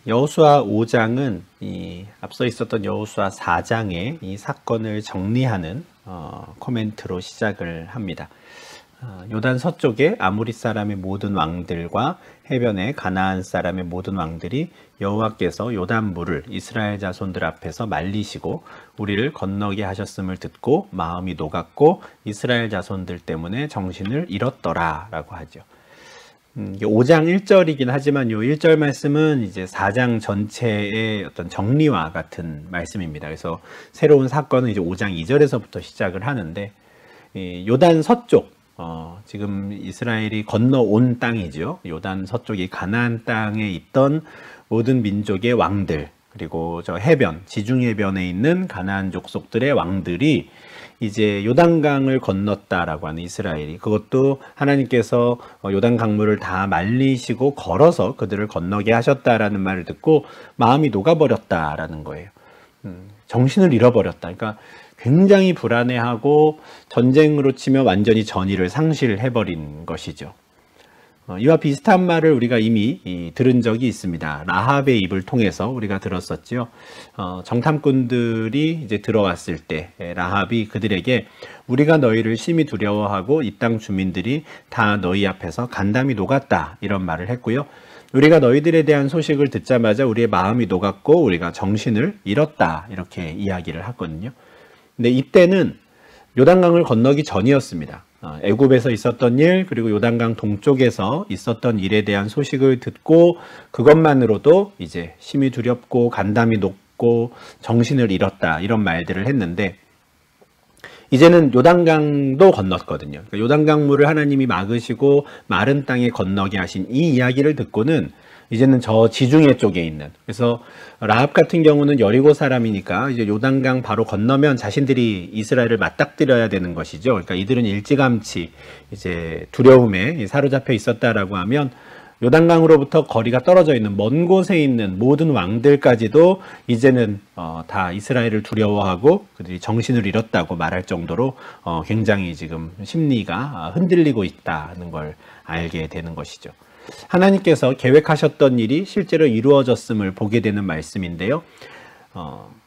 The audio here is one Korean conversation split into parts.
여호수아 5장은 앞서 있었던 여호수아 4장의 이 사건을 정리하는 코멘트로 시작을 합니다. 요단 서쪽에 아모리 사람의 모든 왕들과 해변에 가나안 사람의 모든 왕들이 여호와께서 요단 물을 이스라엘 자손들 앞에서 말리시고 우리를 건너게 하셨음을 듣고 마음이 녹았고 이스라엘 자손들 때문에 정신을 잃었더라 라고 하죠. 5장 1절이긴 하지만 이 1절 말씀은 이제 4장 전체의 어떤 정리와 같은 말씀입니다. 그래서 새로운 사건은 이제 5장 2절에서부터 시작을 하는데, 요단 서쪽, 지금 이스라엘이 건너온 땅이죠. 요단 서쪽이 가나안 땅에 있던 모든 민족의 왕들, 그리고 저 해변, 지중해변에 있는 가나안 족속들의 왕들이 이제 요단강을 건넜다라고 하는 이스라엘이, 그것도 하나님께서 요단 강물을 다 말리시고 걸어서 그들을 건너게 하셨다라는 말을 듣고 마음이 녹아버렸다라는 거예요. 정신을 잃어버렸다. 그러니까 굉장히 불안해하고 전쟁으로 치면 완전히 전의를 상실해버린 것이죠. 이와 비슷한 말을 우리가 이미 들은 적이 있습니다. 라합의 입을 통해서 우리가 들었었죠. 정탐꾼들이 이제 들어왔을 때 라합이 그들에게 우리가 너희를 심히 두려워하고 이 땅 주민들이 다 너희 앞에서 간담이 녹았다, 이런 말을 했고요. 우리가 너희들에 대한 소식을 듣자마자 우리의 마음이 녹았고 우리가 정신을 잃었다, 이렇게 이야기를 하거든요. 근데 이때는 요단강을 건너기 전이었습니다. 애굽에서 있었던 일, 그리고 요단강 동쪽에서 있었던 일에 대한 소식을 듣고 그것만으로도 이제 심히 두렵고 간담이 높고 정신을 잃었다, 이런 말들을 했는데, 이제는 요단강도 건넜거든요. 그러니까 요단강물을 하나님이 막으시고 마른 땅에 건너게 하신 이 이야기를 듣고는 이제는 저 지중해 쪽에 있는, 그래서 라합 같은 경우는 여리고 사람이니까 이제 요단강 바로 건너면 자신들이 이스라엘을 맞닥뜨려야 되는 것이죠. 그러니까 이들은 일찌감치 이제 두려움에 사로잡혀 있었다라고 하면 요단강으로부터 거리가 떨어져 있는 먼 곳에 있는 모든 왕들까지도 이제는 다 이스라엘을 두려워하고 그들이 정신을 잃었다고 말할 정도로 굉장히 지금 심리가 흔들리고 있다는 걸 알게 되는 것이죠. 하나님께서 계획하셨던 일이 실제로 이루어졌음을 보게 되는 말씀인데요.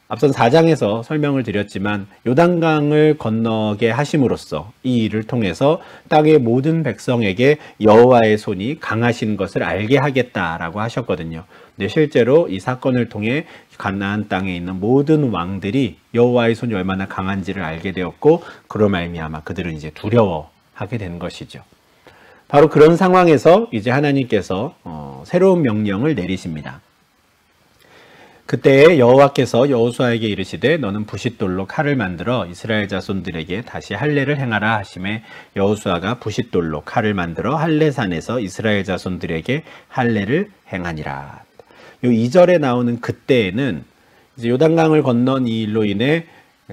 앞선 4장에서 설명을 드렸지만 요단강을 건너게 하심으로써 이 일을 통해서 땅의 모든 백성에게 여호와의 손이 강하신 것을 알게 하겠다라고 하셨거든요. 근데 실제로 이 사건을 통해 가나안 땅에 있는 모든 왕들이 여호와의 손이 얼마나 강한지를 알게 되었고, 그로 말미암아 그들은 이제 두려워하게 된 것이죠. 바로 그런 상황에서 이제 하나님께서 새로운 명령을 내리십니다. 그때 여호와께서 여호수아에게 이르시되 너는 부싯돌로 칼을 만들어 이스라엘 자손들에게 다시 할례를 행하라 하시매 여호수아가 부싯돌로 칼을 만들어 할례산에서 이스라엘 자손들에게 할례를 행하니라. 요 2절에 나오는 그때에는 이제 요단강을 건넌 이 일로 인해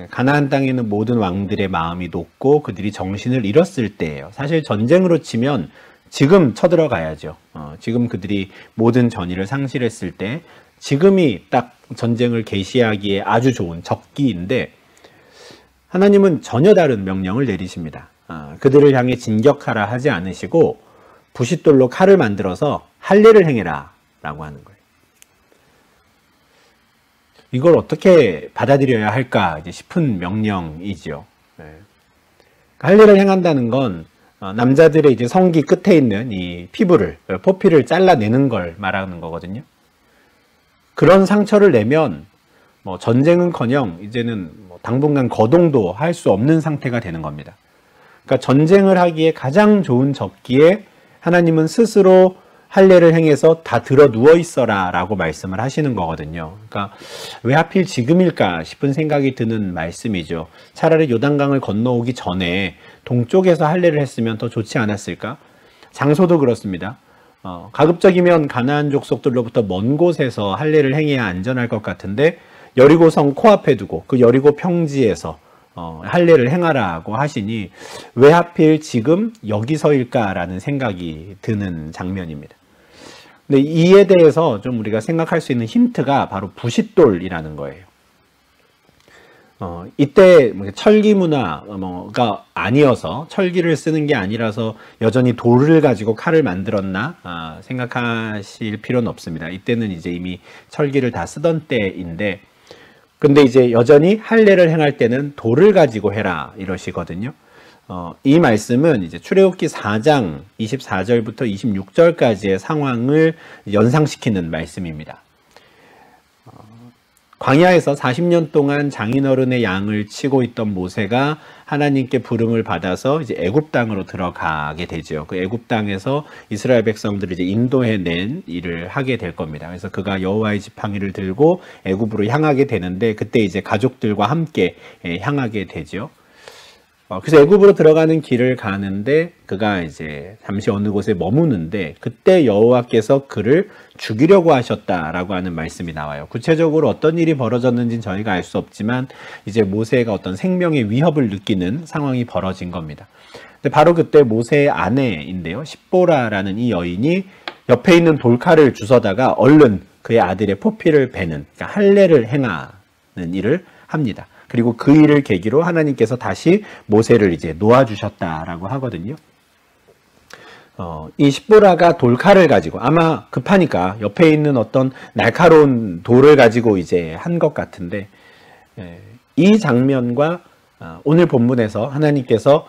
가나안 땅에 있는 모든 왕들의 마음이 녹고 그들이 정신을 잃었을 때예요. 사실 전쟁으로 치면 지금 쳐들어가야죠. 지금 그들이 모든 전의를 상실했을 때 지금이 딱 전쟁을 개시하기에 아주 좋은 적기인데, 하나님은 전혀 다른 명령을 내리십니다. 그들을 향해 진격하라 하지 않으시고 부싯돌로 칼을 만들어서 할례를 행해라 라고 하는 거예요. 이걸 어떻게 받아들여야 할까 싶은 명령이죠. 할례를 행한다는 건 남자들의 이제 성기 끝에 있는 이 피부를, 포피를 잘라내는 걸 말하는 거거든요. 그런 상처를 내면 전쟁은커녕 이제는 당분간 거동도 할 수 없는 상태가 되는 겁니다. 그러니까 전쟁을 하기에 가장 좋은 적기에 하나님은 스스로 할례를 행해서 다 들어 누워 있어라 라고 말씀을 하시는 거거든요. 그러니까 왜 하필 지금일까 싶은 생각이 드는 말씀이죠. 차라리 요단강을 건너오기 전에 동쪽에서 할례를 했으면 더 좋지 않았을까? 장소도 그렇습니다. 가급적이면 가나안 족속들로부터 먼 곳에서 할례를 행해야 안전할 것 같은데 여리고성 코앞에 두고 그 여리고 평지에서 할례를 행하라고 하시니 왜 하필 지금 여기서일까라는 생각이 드는 장면입니다. 근데 이에 대해서 좀 우리가 생각할 수 있는 힌트가 바로 부싯돌이라는 거예요. 이때 철기 문화가 아니어서 철기를 쓰는 게 아니라서 여전히 돌을 가지고 칼을 만들었나 생각하실 필요는 없습니다. 이때는 이제 이미 철기를 다 쓰던 때인데, 근데 이제 여전히 할례를 행할 때는 돌을 가지고 해라 이러시거든요. 이 말씀은 이제 출애굽기 4장 24절부터 26절까지의 상황을 연상시키는 말씀입니다. 광야에서 40년 동안 장인어른의 양을 치고 있던 모세가 하나님께 부름을 받아서 이제 애굽 땅으로 들어가게 되죠. 그 애굽 땅에서 이스라엘 백성들을 이제 인도해낸 일을 하게 될 겁니다. 그래서 그가 여호와의 지팡이를 들고 애굽으로 향하게 되는데, 그때 이제 가족들과 함께 향하게 되죠. 그래서 애굽으로 들어가는 길을 가는데 그가 이제 잠시 어느 곳에 머무는데, 그때 여호와께서 그를 죽이려고 하셨다라고 하는 말씀이 나와요. 구체적으로 어떤 일이 벌어졌는지는 저희가 알 수 없지만 이제 모세가 어떤 생명의 위협을 느끼는 상황이 벌어진 겁니다. 근데 바로 그때 모세의 아내인데요, 십보라라는 이 여인이 옆에 있는 돌칼을 주워다가 얼른 그의 아들의 포피를 베는, 그러니까 할례를 행하는 일을 합니다. 그리고 그 일을 계기로 하나님께서 다시 모세를 이제 놓아주셨다라고 하거든요. 이 십보라가 돌칼을 가지고, 아마 급하니까 옆에 있는 어떤 날카로운 돌을 가지고 이제 한 것 같은데, 이 장면과 오늘 본문에서 하나님께서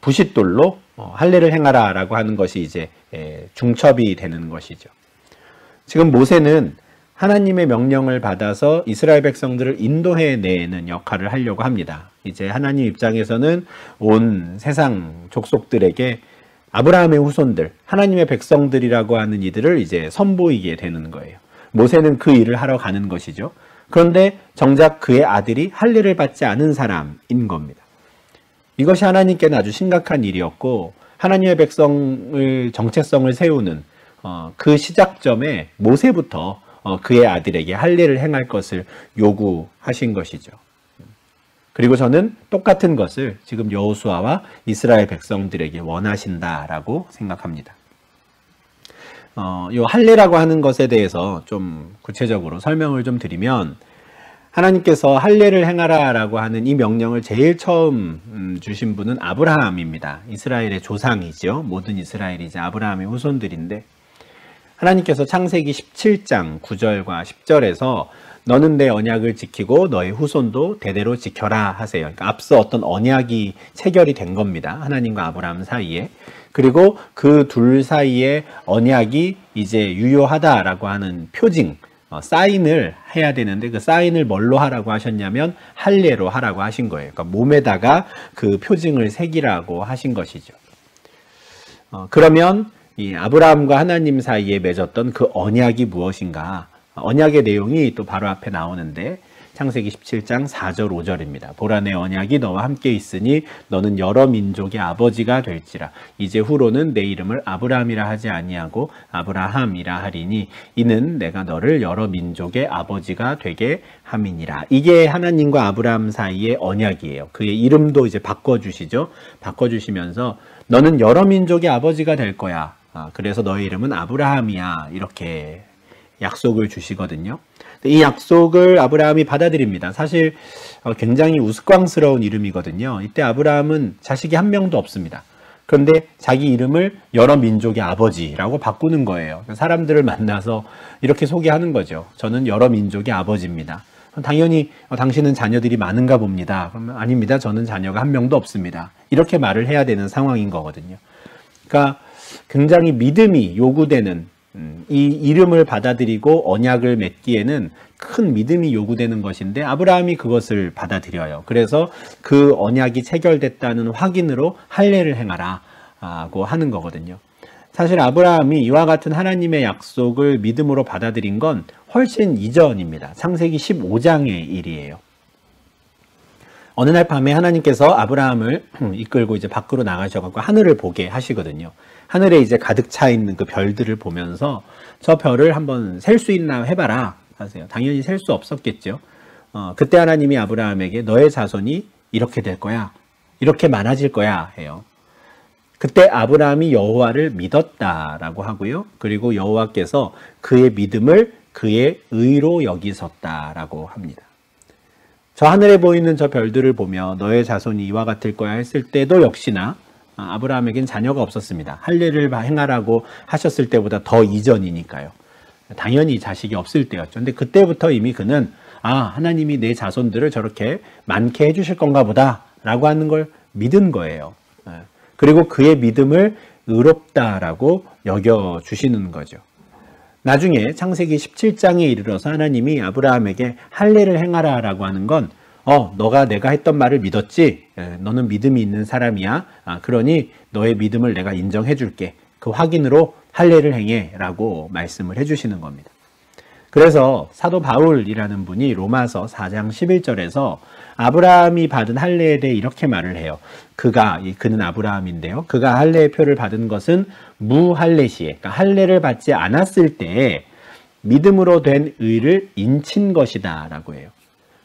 부싯돌로 할례를 행하라 라고 하는 것이 이제 중첩이 되는 것이죠. 지금 모세는 하나님의 명령을 받아서 이스라엘 백성들을 인도해내는 역할을 하려고 합니다. 이제 하나님 입장에서는 온 세상 족속들에게 아브라함의 후손들, 하나님의 백성들이라고 하는 이들을 이제 선보이게 되는 거예요. 모세는 그 일을 하러 가는 것이죠. 그런데 정작 그의 아들이 할례를 받지 않은 사람인 겁니다. 이것이 하나님께는 아주 심각한 일이었고, 하나님의 백성을 정체성을 세우는 그 시작점에 모세부터 그의 아들에게 할례를 행할 것을 요구하신 것이죠. 그리고 저는 똑같은 것을 지금 여호수아와 이스라엘 백성들에게 원하신다라고 생각합니다. 이 할례라고 하는 것에 대해서 좀 구체적으로 설명을 좀 드리면, 하나님께서 할례를 행하라라고 하는 이 명령을 제일 처음 주신 분은 아브라함입니다. 이스라엘의 조상이죠. 모든 이스라엘이 이제 아브라함의 후손들인데, 하나님께서 창세기 17장 9절과 10절에서 너는 내 언약을 지키고 너의 후손도 대대로 지켜라 하세요. 그러니까 앞서 어떤 언약이 체결이 된 겁니다. 하나님과 아브라함 사이에. 그리고 그 둘 사이에 언약이 이제 유효하다라고 하는 표징, 사인을 해야 되는데, 그 사인을 뭘로 하라고 하셨냐면 할례로 하라고 하신 거예요. 그러니까 몸에다가 그 표징을 새기라고 하신 것이죠. 그러면 이 아브라함과 하나님 사이에 맺었던 그 언약이 무엇인가? 언약의 내용이 또 바로 앞에 나오는데, 창세기 17장 4절 5절입니다. 보라, 내 언약이 너와 함께 있으니 너는 여러 민족의 아버지가 될지라. 이제 후로는 내 이름을 아브라함이라 하지 아니하고 아브라함이라 하리니 이는 내가 너를 여러 민족의 아버지가 되게 함이니라. 이게 하나님과 아브라함 사이의 언약이에요. 그의 이름도 이제 바꿔주시죠. 바꿔주시면서 너는 여러 민족의 아버지가 될 거야. 그래서 너의 이름은 아브라함이야. 이렇게 약속을 주시거든요. 이 약속을 아브라함이 받아들입니다. 사실 굉장히 우스꽝스러운 이름이거든요. 이때 아브라함은 자식이 한 명도 없습니다. 그런데 자기 이름을 여러 민족의 아버지라고 바꾸는 거예요. 사람들을 만나서 이렇게 소개하는 거죠. 저는 여러 민족의 아버지입니다. 당연히 당신은 자녀들이 많은가 봅니다. 그러면 아닙니다. 저는 자녀가 한 명도 없습니다. 이렇게 말을 해야 되는 상황인 거거든요. 그러니까 굉장히 믿음이 요구되는, 이 이름을 받아들이고 언약을 맺기에는 큰 믿음이 요구되는 것인데 아브라함이 그것을 받아들여요. 그래서 그 언약이 체결됐다는 확인으로 할례를 행하라고 하는 거거든요. 사실 아브라함이 이와 같은 하나님의 약속을 믿음으로 받아들인 건 훨씬 이전입니다. 창세기 15장의 일이에요. 어느 날 밤에 하나님께서 아브라함을 이끌고 이제 밖으로 나가셔갖고 하늘을 보게 하시거든요. 하늘에 이제 가득 차 있는 그 별들을 보면서 저 별을 한번 셀 수 있나 해봐라 하세요. 당연히 셀 수 없었겠죠. 그때 하나님이 아브라함에게 너의 자손이 이렇게 될 거야, 이렇게 많아질 거야 해요. 그때 아브라함이 여호와를 믿었다라고 하고요. 그리고 여호와께서 그의 믿음을 그의 의로 여기셨다라고 합니다. 저 하늘에 보이는 저 별들을 보며 너의 자손이 이와 같을 거야 했을 때도 역시나 아브라함에겐 자녀가 없었습니다. 할례를 행하라고 하셨을 때보다 더 이전이니까요. 당연히 자식이 없을 때였죠. 근데 그때부터 이미 그는 하나님이 내 자손들을 저렇게 많게 해주실 건가 보다 라고 하는 걸 믿은 거예요. 그리고 그의 믿음을 의롭다라고 여겨주시는 거죠. 나중에 창세기 17장에 이르러서 하나님이 아브라함에게 할례를 행하라 라고 하는 건 너가 내가 했던 말을 믿었지? 너는 믿음이 있는 사람이야. 그러니 너의 믿음을 내가 인정해 줄게. 그 확인으로 할례를 행해 라고 말씀을 해주시는 겁니다. 그래서 사도 바울이라는 분이 로마서 4장 11절에서 아브라함이 받은 할례에 대해 이렇게 말을 해요. 그는 아브라함인데요. 그가 할례의 표를 받은 것은 무할례시에, 그러니까 할례를 받지 않았을 때에 믿음으로 된 의를 인친 것이다 라고 해요.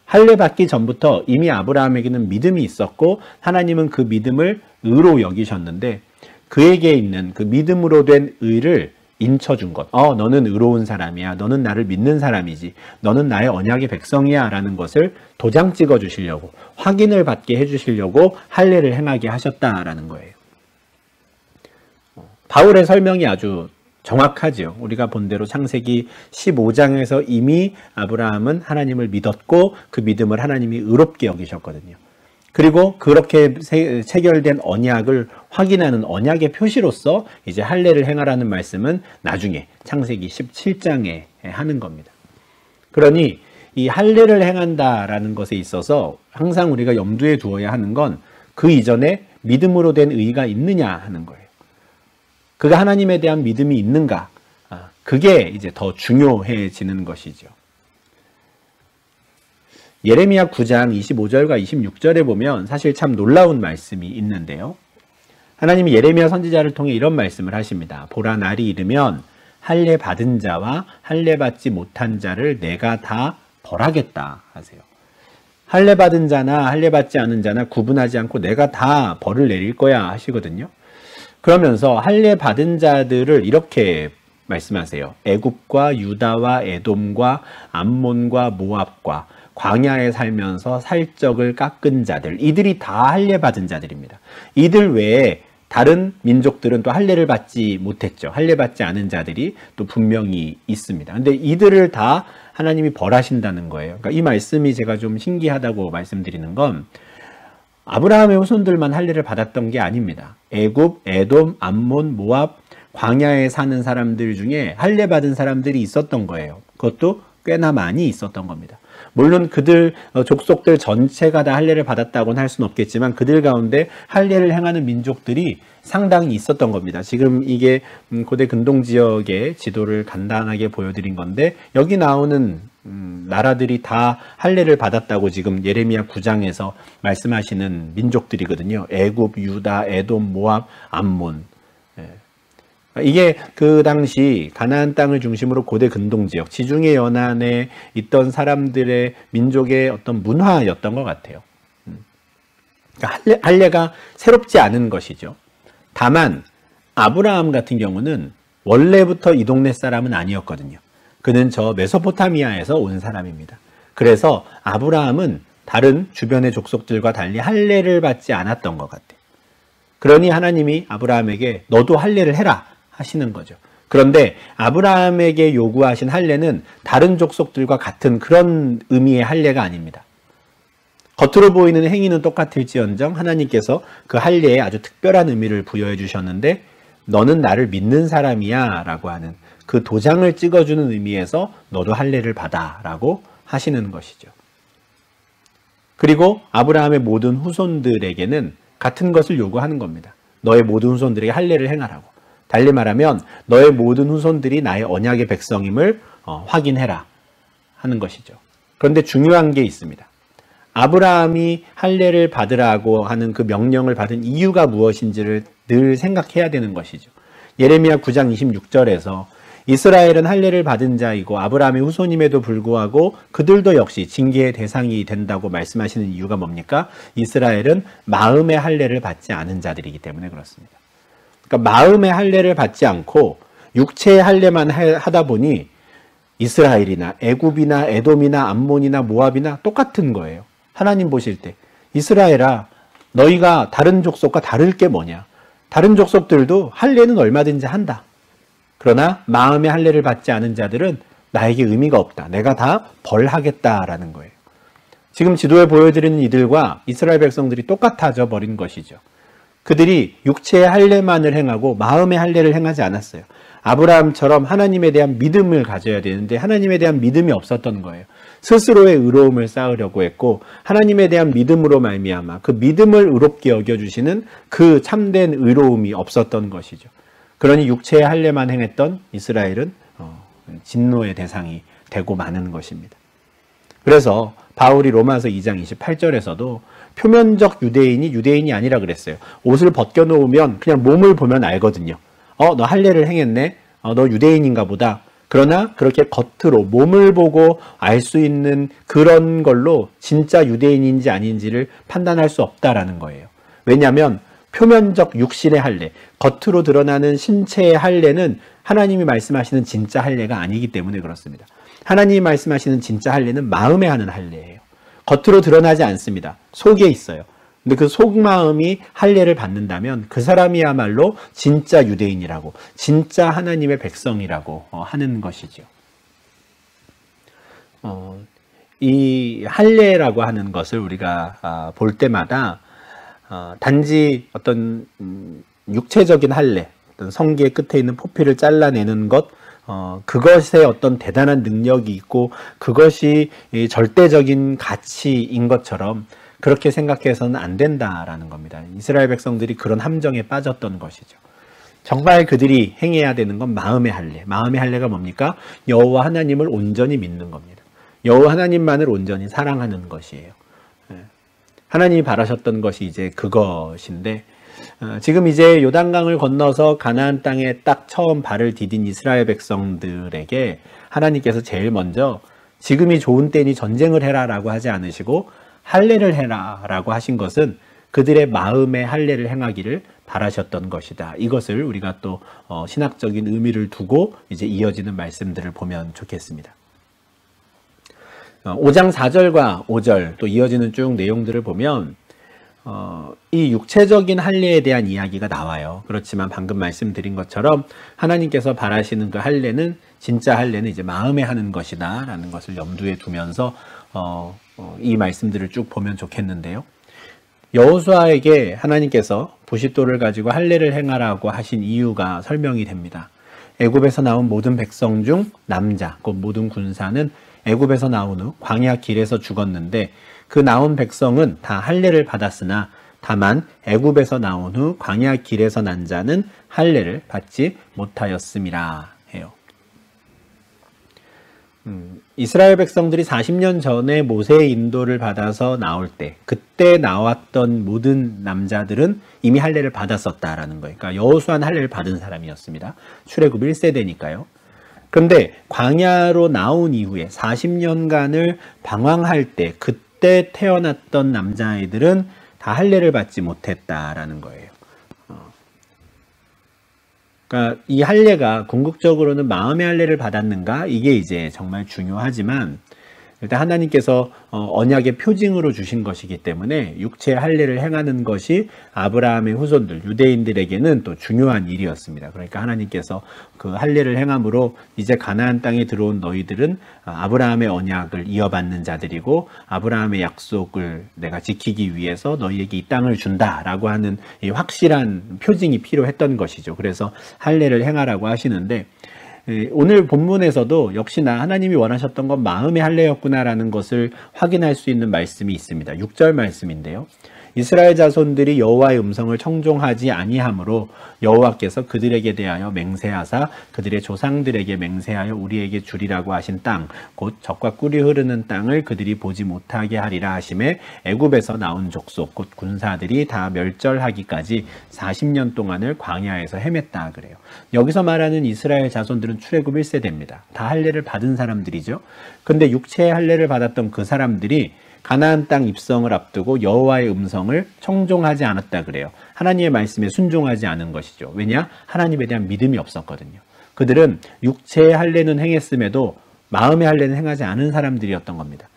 할례 받기 전부터 이미 아브라함에게는 믿음이 있었고 하나님은 그 믿음을 의로 여기셨는데 그에게 있는 그 믿음으로 된 의를 인쳐준 것. 너는 의로운 사람이야. 너는 나를 믿는 사람이지. 너는 나의 언약의 백성이야. 라는 것을 도장 찍어 주시려고, 확인을 받게 해 주시려고 할례를 행하게 하셨다라는 거예요. 바울의 설명이 아주 정확하죠. 우리가 본 대로 창세기 15장에서 이미 아브라함은 하나님을 믿었고 그 믿음을 하나님이 의롭게 여기셨거든요. 그리고 그렇게 체결된 언약을 확인하는 언약의 표시로서 이제 할례를 행하라는 말씀은 나중에 창세기 17장에 하는 겁니다. 그러니 이 할례를 행한다라는 것에 있어서 항상 우리가 염두에 두어야 하는 건 그 이전에 믿음으로 된 의가 있느냐 하는 거예요. 그가 하나님에 대한 믿음이 있는가? 그게 이제 더 중요해지는 것이죠. 예레미야 9장 25절과 26절에 보면 사실 참 놀라운 말씀이 있는데요. 하나님이 예레미야 선지자를 통해 이런 말씀을 하십니다. 보라, 날이 이르면 할례 받은 자와 할례 받지 못한 자를 내가 다 벌하겠다 하세요. 할례 받은 자나 할례 받지 않은 자나 구분하지 않고 내가 다 벌을 내릴 거야 하시거든요. 그러면서 할례 받은 자들을 이렇게 말씀하세요. 애굽과 유다와 에돔과 암몬과 모압과 광야에 살면서 살적을 깎은 자들, 이들이 다 할례 받은 자들입니다. 이들 외에 다른 민족들은 또 할례를 받지 못했죠. 할례 받지 않은 자들이 또 분명히 있습니다. 근데 이들을 다 하나님이 벌하신다는 거예요. 그러니까 이 말씀이 제가 좀 신기하다고 말씀드리는 건 아브라함의 후손들만 할례를 받았던 게 아닙니다. 애굽, 에돔, 암몬, 모압, 광야에 사는 사람들 중에 할례 받은 사람들이 있었던 거예요. 그것도 꽤나 많이 있었던 겁니다. 물론 그들 족속들 전체가 다 할례를 받았다고는 할 수는 없겠지만 그들 가운데 할례를 행하는 민족들이 상당히 있었던 겁니다. 지금 이게 고대 근동 지역의 지도를 간단하게 보여드린 건데 여기 나오는 나라들이 다 할례를 받았다고 지금 예레미야 9장에서 말씀하시는 민족들이거든요. 애굽, 유다, 에돔, 모압, 암몬. 이게 그 당시 가나안 땅을 중심으로 고대 근동 지역, 지중해 연안에 있던 사람들의 민족의 어떤 문화였던 것 같아요. 그러니까 할례가 새롭지 않은 것이죠. 다만 아브라함 같은 경우는 원래부터 이 동네 사람은 아니었거든요. 그는 저 메소포타미아에서 온 사람입니다. 그래서 아브라함은 다른 주변의 족속들과 달리 할례를 받지 않았던 것 같아요. 그러니 하나님이 아브라함에게 너도 할례를 해라 하시는 거죠. 그런데 아브라함에게 요구하신 할례는 다른 족속들과 같은 그런 의미의 할례가 아닙니다. 겉으로 보이는 행위는 똑같을지언정 하나님께서 그 할례에 아주 특별한 의미를 부여해 주셨는데 너는 나를 믿는 사람이야 라고 하는 그 도장을 찍어주는 의미에서 너도 할례를 받아 라고 하시는 것이죠. 그리고 아브라함의 모든 후손들에게는 같은 것을 요구하는 겁니다. 너의 모든 후손들에게 할례를 행하라고. 달리 말하면 너의 모든 후손들이 나의 언약의 백성임을 확인해라 하는 것이죠. 그런데 중요한 게 있습니다. 아브라함이 할례를 받으라고 하는 그 명령을 받은 이유가 무엇인지를 늘 생각해야 되는 것이죠. 예레미야 9장 26절에서 이스라엘은 할례를 받은 자이고 아브라함의 후손임에도 불구하고 그들도 역시 징계의 대상이 된다고 말씀하시는 이유가 뭡니까? 이스라엘은 마음의 할례를 받지 않은 자들이기 때문에 그렇습니다. 그러니까 마음의 할례를 받지 않고 육체의 할례만 하다 보니 이스라엘이나 애굽이나 에돔이나 암몬이나 모압이나 똑같은 거예요. 하나님 보실 때 이스라엘아, 너희가 다른 족속과 다를 게 뭐냐? 다른 족속들도 할례는 얼마든지 한다. 그러나 마음의 할례를 받지 않은 자들은 나에게 의미가 없다. 내가 다 벌하겠다라는 거예요. 지금 지도에 보여드리는 이들과 이스라엘 백성들이 똑같아져 버린 것이죠. 그들이 육체의 할례만을 행하고 마음의 할례를 행하지 않았어요. 아브라함처럼 하나님에 대한 믿음을 가져야 되는데 하나님에 대한 믿음이 없었던 거예요. 스스로의 의로움을 쌓으려고 했고 하나님에 대한 믿음으로 말미암아 그 믿음을 의롭게 여겨주시는 그 참된 의로움이 없었던 것이죠. 그러니 육체의 할례만 행했던 이스라엘은 진노의 대상이 되고 마는 것입니다. 그래서 바울이 로마서 2장 28절에서도 표면적 유대인이 유대인이 아니라 그랬어요. 옷을 벗겨놓으면 그냥 몸을 보면 알거든요. 너 할례를 행했네? 너 유대인인가 보다. 그러나 그렇게 겉으로 몸을 보고 알 수 있는 그런 걸로 진짜 유대인인지 아닌지를 판단할 수 없다라는 거예요. 왜냐하면 표면적 육신의 할례, 겉으로 드러나는 신체의 할례는 하나님이 말씀하시는 진짜 할례가 아니기 때문에 그렇습니다. 하나님이 말씀하시는 진짜 할례는 마음에 하는 할례예요. 겉으로 드러나지 않습니다. 속에 있어요. 근데 그 속마음이 할례를 받는다면 그 사람이야말로 진짜 유대인이라고, 진짜 하나님의 백성이라고 하는 것이죠. 이 할례라고 하는 것을 우리가 볼 때마다 단지 어떤 육체적인 할례, 어떤 성기의 끝에 있는 포피를 잘라내는 것, 그것에 어떤 대단한 능력이 있고 그것이 절대적인 가치인 것처럼 그렇게 생각해서는 안 된다라는 겁니다. 이스라엘 백성들이 그런 함정에 빠졌던 것이죠. 정말 그들이 행해야 되는 건 마음의 할례. 마음의 할례가 뭡니까? 여호와 하나님을 온전히 믿는 겁니다. 여호와 하나님만을 온전히 사랑하는 것이에요. 하나님이 바라셨던 것이 이제 그것인데 지금 이제 요단강을 건너서 가나안 땅에 딱 처음 발을 디딘 이스라엘 백성들에게 하나님께서 제일 먼저 지금이 좋은 때니 전쟁을 해라라고 하지 않으시고 할례를 해라라고 하신 것은 그들의 마음의 할례를 행하기를 바라셨던 것이다. 이것을 우리가 또 신학적인 의미를 두고 이제 이어지는 말씀들을 보면 좋겠습니다. 5장 4절과 5절 또 이어지는 쭉 내용들을 보면 이 육체적인 할례에 대한 이야기가 나와요. 그렇지만 방금 말씀드린 것처럼 하나님께서 바라시는 그 할례는 진짜 할례는 이제 마음에 하는 것이다 라는 것을 염두에 두면서 이 말씀들을 쭉 보면 좋겠는데요. 여호수아에게 하나님께서 부싯돌을 가지고 할례를 행하라고 하신 이유가 설명이 됩니다. 애굽에서 나온 모든 백성 중 남자, 곧 모든 군사는 애굽에서 나온 후 광야 길에서 죽었는데 그 나온 백성은 다 할례를 받았으나 다만 애굽에서 나온 후 광야 길에서 난 자는 할례를 받지 못하였음이라 해요. 이스라엘 백성들이 40년 전에 모세의 인도를 받아서 나올 때 그때 나왔던 모든 남자들은 이미 할례를 받았었다라는 거예요. 그러니까 여호수아는 할례를 받은 사람이었습니다. 출애굽 1세대니까요. 그런데 광야로 나온 이후에 40년간을 방황할 때 그때 태어났던 남자아이들은 다 할례를 받지 못했다라는 거예요. 그러니까 이 할례가 궁극적으로는 마음의 할례를 받았는가? 이게 이제 정말 중요하지만 일단 하나님께서 언약의 표징으로 주신 것이기 때문에 육체의 할례를 행하는 것이 아브라함의 후손들, 유대인들에게는 또 중요한 일이었습니다. 그러니까 하나님께서 그 할례를 행함으로 이제 가나안 땅에 들어온 너희들은 아브라함의 언약을 이어받는 자들이고 아브라함의 약속을 내가 지키기 위해서 너희에게 이 땅을 준다라고 하는 이 확실한 표징이 필요했던 것이죠. 그래서 할례를 행하라고 하시는데 오늘 본문에서도 역시나 하나님이 원하셨던 건 마음의 할례였구나라는 것을 확인할 수 있는 말씀이 있습니다. 6절 말씀인데요. 이스라엘 자손들이 여호와의 음성을 청종하지 아니하므로 여호와께서 그들에게 대하여 맹세하사 그들의 조상들에게 맹세하여 우리에게 주리라고 하신 땅 곧 젖과 꿀이 흐르는 땅을 그들이 보지 못하게 하리라 하심에 애굽에서 나온 족속 곧 군사들이 다 멸절하기까지 40년 동안을 광야에서 헤맸다 그래요. 여기서 말하는 이스라엘 자손들은 출애굽 1세대입니다. 다 할례를 받은 사람들이죠. 근데 육체의 할례를 받았던 그 사람들이 가나안 땅 입성을 앞두고 여호와의 음성을 청종하지 않았다 그래요. 하나님의 말씀에 순종하지 않은 것이죠. 왜냐? 하나님에 대한 믿음이 없었거든요. 그들은 육체의 할례는 행했음에도 마음의 할례는 행하지 않은 사람들이었던 겁니다.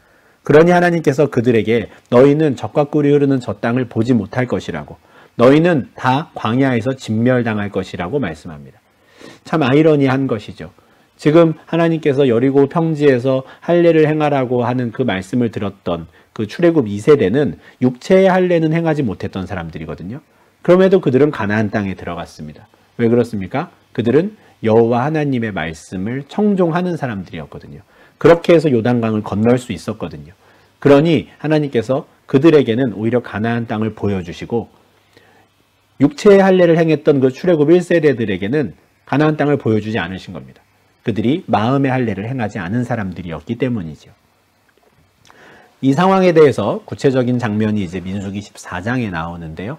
그러니 하나님께서 그들에게 너희는 젖과 꿀이 흐르는 저 땅을 보지 못할 것이라고, 너희는 다 광야에서 진멸당할 것이라고 말씀합니다. 참 아이러니한 것이죠. 지금 하나님께서 여리고 평지에서 할례를 행하라고 하는 그 말씀을 들었던 그 출애굽 2세대는 육체의 할례는 행하지 못했던 사람들이거든요. 그럼에도 그들은 가나안 땅에 들어갔습니다. 왜 그렇습니까? 그들은 여호와 하나님의 말씀을 청종하는 사람들이었거든요. 그렇게 해서 요단강을 건널 수 있었거든요. 그러니 하나님께서 그들에게는 오히려 가나안 땅을 보여주시고, 육체의 할례를 행했던 그 출애굽 1세대들에게는 가나안 땅을 보여주지 않으신 겁니다. 그들이 마음의 할례를 행하지 않은 사람들이었기 때문이죠. 이 상황에 대해서 구체적인 장면이 이제 민수기 14장에 나오는데요.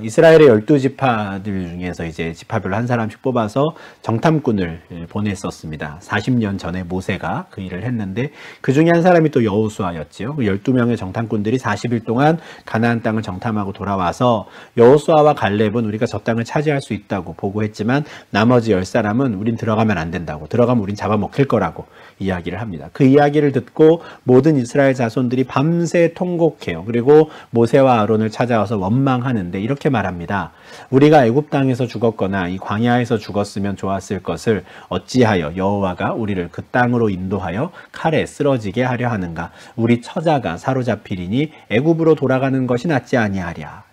이스라엘의 12지파들 중에서 이제 지파별로 한 사람씩 뽑아서 정탐꾼을 보냈었습니다. 40년 전에 모세가 그 일을 했는데 그 중에 한 사람이 또 여호수아였지요. 12명의 정탐꾼들이 40일 동안 가나안 땅을 정탐하고 돌아와서 여호수아와 갈렙은 우리가 저 땅을 차지할 수 있다고 보고했지만 나머지 10사람은 우린 들어가면 안 된다고, 들어가면 우린 잡아먹힐 거라고 이야기를 합니다. 그 이야기를 듣고 모든 이스라엘 자손들이 밤새 통곡해요. 그리고 모세와 아론을 찾아와서 원망하는데 이렇게 말합니다. 우리가 애굽 땅에서 죽었거나 이 광야에서 죽었으면 좋았을 것을 어찌하여 여호와가 우리를 그 땅으로 인도하여 칼에 쓰러지게 하려 하는가? 우리 처자가 사로잡히리니 애굽으로 돌아가는 것이 낫지 아니하랴.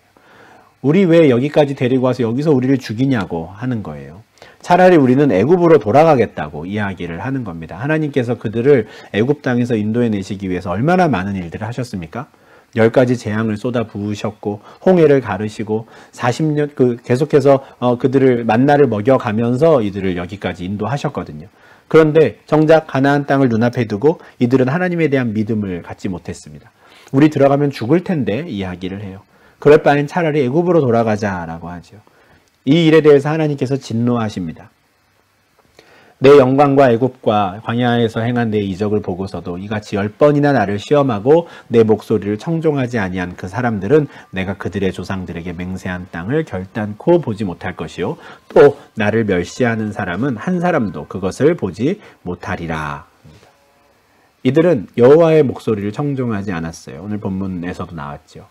우리 왜 여기까지 데리고 와서 여기서 우리를 죽이냐고 하는 거예요. 차라리 우리는 애굽으로 돌아가겠다고 이야기를 하는 겁니다. 하나님께서 그들을 애굽 땅에서 인도해내시기 위해서 얼마나 많은 일들을 하셨습니까? 10가지 재앙을 쏟아 부으셨고 홍해를 가르시고 40년 계속해서 그들을 만나를 먹여가면서 이들을 여기까지 인도하셨거든요. 그런데 정작 가나안 땅을 눈앞에 두고 이들은 하나님에 대한 믿음을 갖지 못했습니다. 우리 들어가면 죽을 텐데 이야기를 해요. 그럴 바엔 차라리 애굽으로 돌아가자라고 하죠. 이 일에 대해서 하나님께서 진노하십니다. 내 영광과 애굽과 광야에서 행한 내 이적을 보고서도 이같이 10번이나 나를 시험하고 내 목소리를 청종하지 아니한 그 사람들은 내가 그들의 조상들에게 맹세한 땅을 결단코 보지 못할 것이요 또 나를 멸시하는 사람은 한 사람도 그것을 보지 못하리라. 이들은 여호와의 목소리를 청종하지 않았어요. 오늘 본문에서도 나왔죠.